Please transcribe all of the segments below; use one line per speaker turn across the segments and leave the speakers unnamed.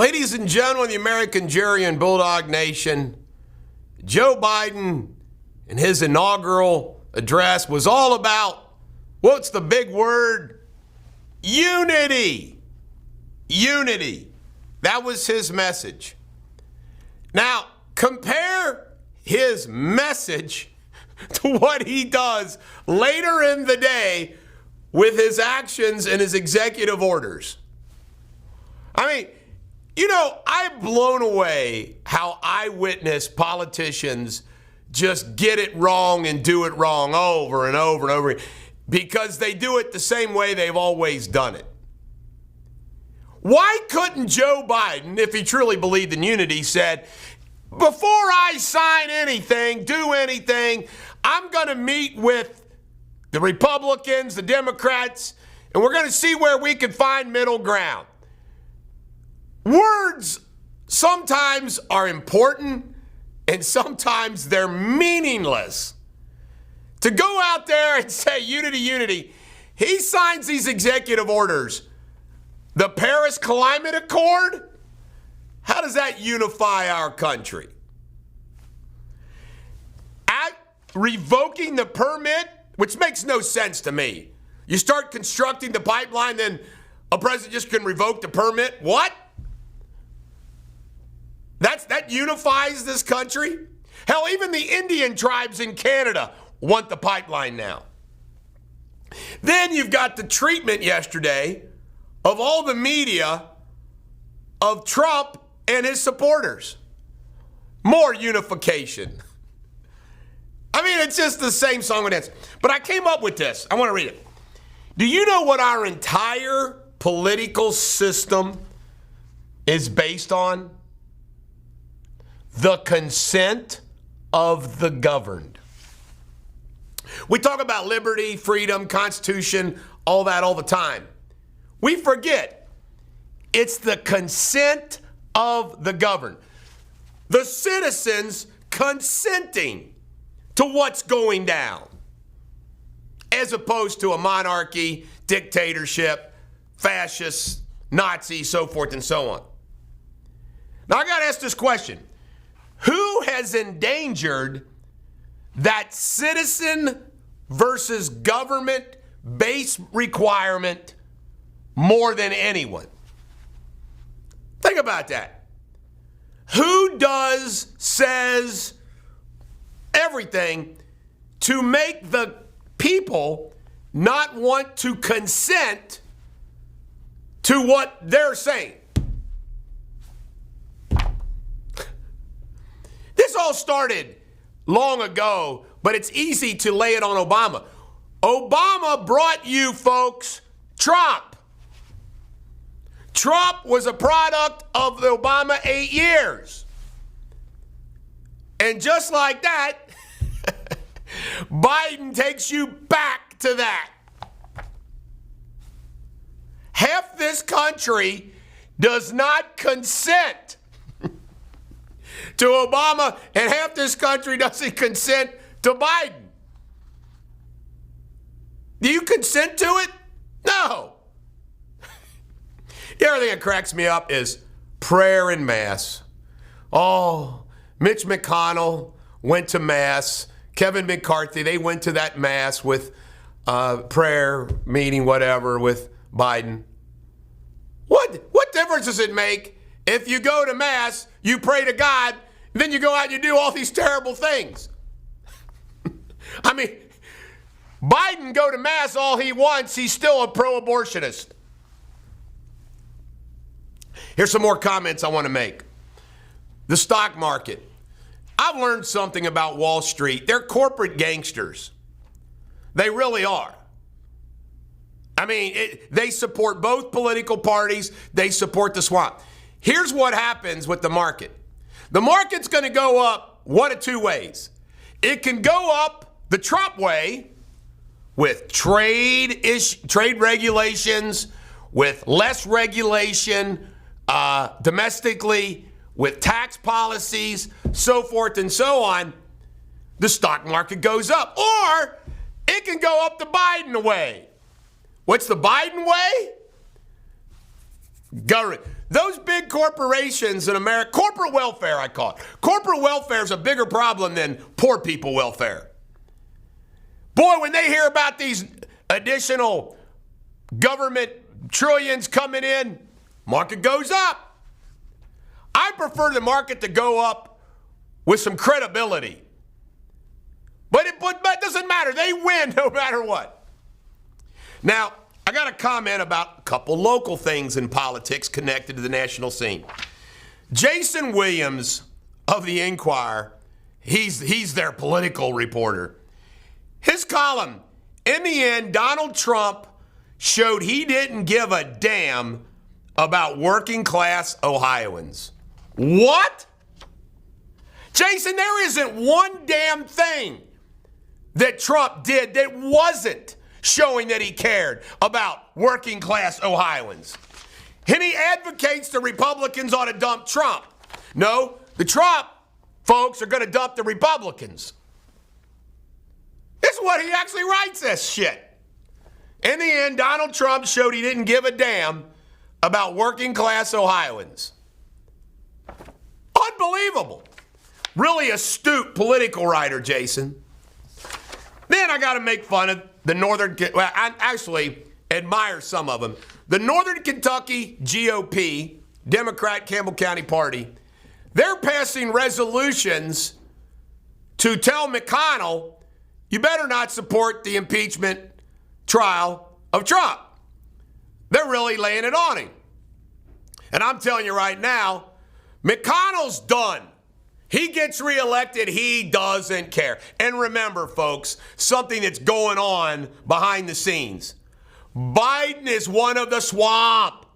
Ladies and gentlemen, the American jury and Bulldog Nation, Joe Biden in his inaugural address was all about, what's the big word? Unity. Unity. That was his message. Now, compare his message to what he does later in the day with his actions and his executive orders. I mean, you know, I'm blown away how I witness politicians just get it wrong and do it wrong over and over and over because they do it the same way they've always done it. Why couldn't Joe Biden, if he truly believed in unity, said, before I sign anything, do anything, I'm going to meet with the Republicans, the Democrats, and we're going to see where we can find middle ground. Words sometimes are important and sometimes they're meaningless. To go out there and say unity, unity, he signs these executive orders. The Paris Climate Accord, how does that unify our country? Revoking the permit, which makes no sense to me. You start constructing the pipeline, then a president just can revoke the permit? What? That unifies this country? Hell, even the Indian tribes in Canada want the pipeline now. Then you've got the treatment yesterday of all the media of Trump and his supporters. More unification. I mean, it's just the same song and dance. But I came up with this. I want to read it. Do you know what our entire political system is based on? The consent of the governed. We talk about liberty, freedom, Constitution, all that all the time. We forget it's the consent of the governed. The citizens consenting to what's going down, as opposed to a monarchy, dictatorship, fascists, Nazis, so forth and so on. Now, I got to ask this question. Who has endangered that citizen versus government base requirement more than anyone? Think about that. Who says everything to make the people not want to consent to what they're saying? This all started long ago, but it's easy to lay it on Obama. Obama brought you folks Trump. Trump was a product of the Obama 8 years. And just like that, Biden takes you back to that. Half this country does not consent to Obama, and half this country doesn't consent to Biden. Do you consent to it? No. The other thing that cracks me up is prayer and mass. Oh, Mitch McConnell went to mass. Kevin McCarthy, they went to that mass with prayer meeting, whatever, with Biden. What difference does it make if you go to mass, you pray to God, then you go out and you do all these terrible things? I mean, Biden go to mass all he wants. He's still a pro-abortionist. Here's some more comments I want to make. The stock market. I've learned something about Wall Street. They're corporate gangsters. They really are. I mean, they support both political parties. They support the swamp. Here's what happens with the market. The market's going to go up one of two ways. It can go up the Trump way with trade regulations, with less regulation domestically, with tax policies, so forth and so on. The stock market goes up. Or it can go up the Biden way. What's the Biden way? Those big corporations in America, corporate welfare, I call it. Corporate welfare is a bigger problem than poor people welfare. Boy, when they hear about these additional government trillions coming in, market goes up. I prefer the market to go up with some credibility. But it doesn't matter. They win no matter what. Now, I got a comment about a couple local things in politics connected to the national scene. Jason Williams of the Enquirer, he's their political reporter. His column, in the end, Donald Trump showed he didn't give a damn about working class Ohioans. What? Jason, there isn't one damn thing that Trump did that wasn't showing that he cared about working class Ohioans. And he advocates the Republicans ought to dump Trump. No, the Trump folks are going to dump the Republicans. This is what he actually writes this shit. In the end, Donald Trump showed he didn't give a damn about working class Ohioans. Unbelievable. Really astute political writer, Jason. Then I got to make fun of the I actually admire some of them. The Northern Kentucky GOP, Democrat Campbell County Party, they're passing resolutions to tell McConnell, you better not support the impeachment trial of Trump. They're really laying it on him. And I'm telling you right now, McConnell's done. He gets reelected, he doesn't care. And remember, folks, something that's going on behind the scenes. Biden is one of the swamp.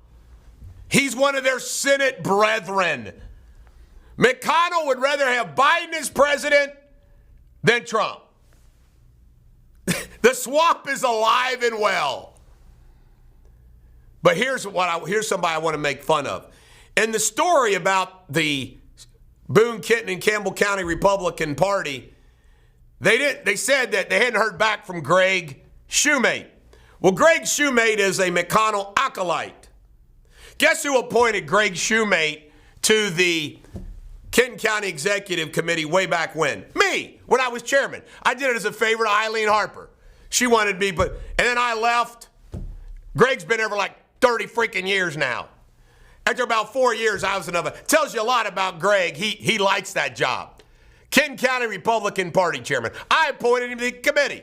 He's one of their Senate brethren. McConnell would rather have Biden as president than Trump. The swamp is alive and well. But here's somebody I want to make fun of. In the story about the Boone, Kenton, and Campbell County Republican Party, they said that they hadn't heard back from Greg Shoemate. Well, Greg Shoemate is a McConnell acolyte. Guess who appointed Greg Shoemate to the Kenton County Executive Committee way back when? Me, when I was chairman. I did it as a favor to Eileen Harper. She wanted me, and then I left. Greg's been there for like 30 freaking years now. After about 4 years, I was another. Tells you a lot about Greg. He likes that job. Kenton County Republican Party chairman. I appointed him to the committee.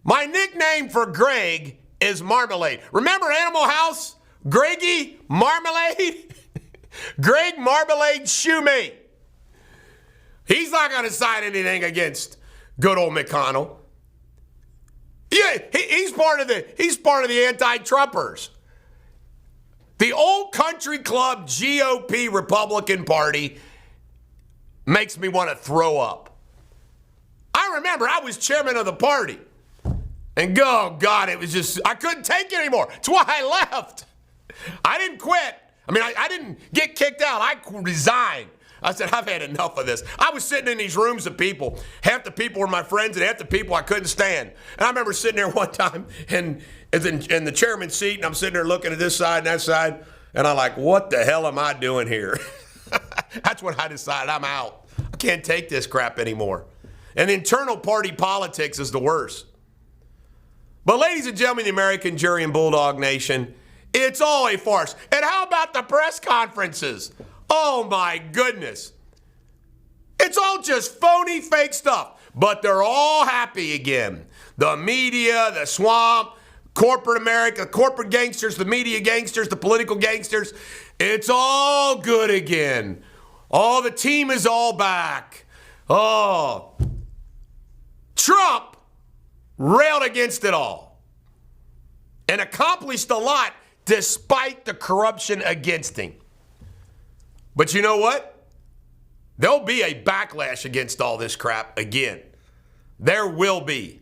My nickname for Greg is Marmalade. Remember Animal House? Greggy Marmalade? Greg Marmalade Shoemate. He's not going to sign anything against good old McConnell. Yeah, he's part of the anti-Trumpers. The old country club GOP Republican Party makes me want to throw up. I remember I was chairman of the party. And oh God, it was just, I couldn't take it anymore. That's why I left. I didn't quit. I didn't get kicked out. I resigned. I said, I've had enough of this. I was sitting in these rooms of people. Half the people were my friends and half the people I couldn't stand. And I remember sitting there one time in the chairman's seat, and I'm sitting there looking at this side and that side, and I'm like, what the hell am I doing here? That's when I decided I'm out. I can't take this crap anymore. And internal party politics is the worst. But ladies and gentlemen, the American jury and Bulldog Nation, it's all a farce. And how about the press conferences? Oh my goodness. It's all just phony, fake stuff. But they're all happy again. The media, the swamp, corporate America, corporate gangsters, the media gangsters, the political gangsters. It's all good again. Oh, the team is all back. Oh. Trump railed against it all and accomplished a lot despite the corruption against him. But you know what? There'll be a backlash against all this crap again. There will be.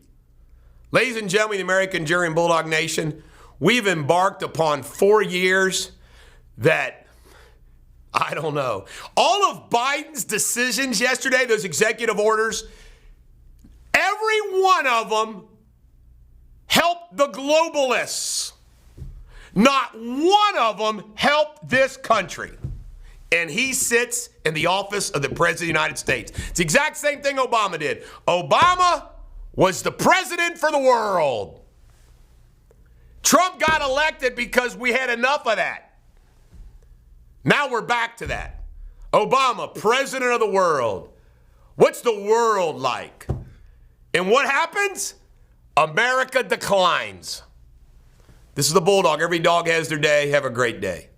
Ladies and gentlemen, the American Jury and Bulldog Nation, we've embarked upon 4 years that, I don't know. All of Biden's decisions yesterday, those executive orders, every one of them helped the globalists. Not one of them helped this country. And he sits in the office of the President of the United States. It's the exact same thing Obama did. Obama was the president for the world. Trump got elected because we had enough of that. Now we're back to that. Obama, president of the world. What's the world like? And what happens? America declines. This is the Bulldog. Every dog has their day. Have a great day.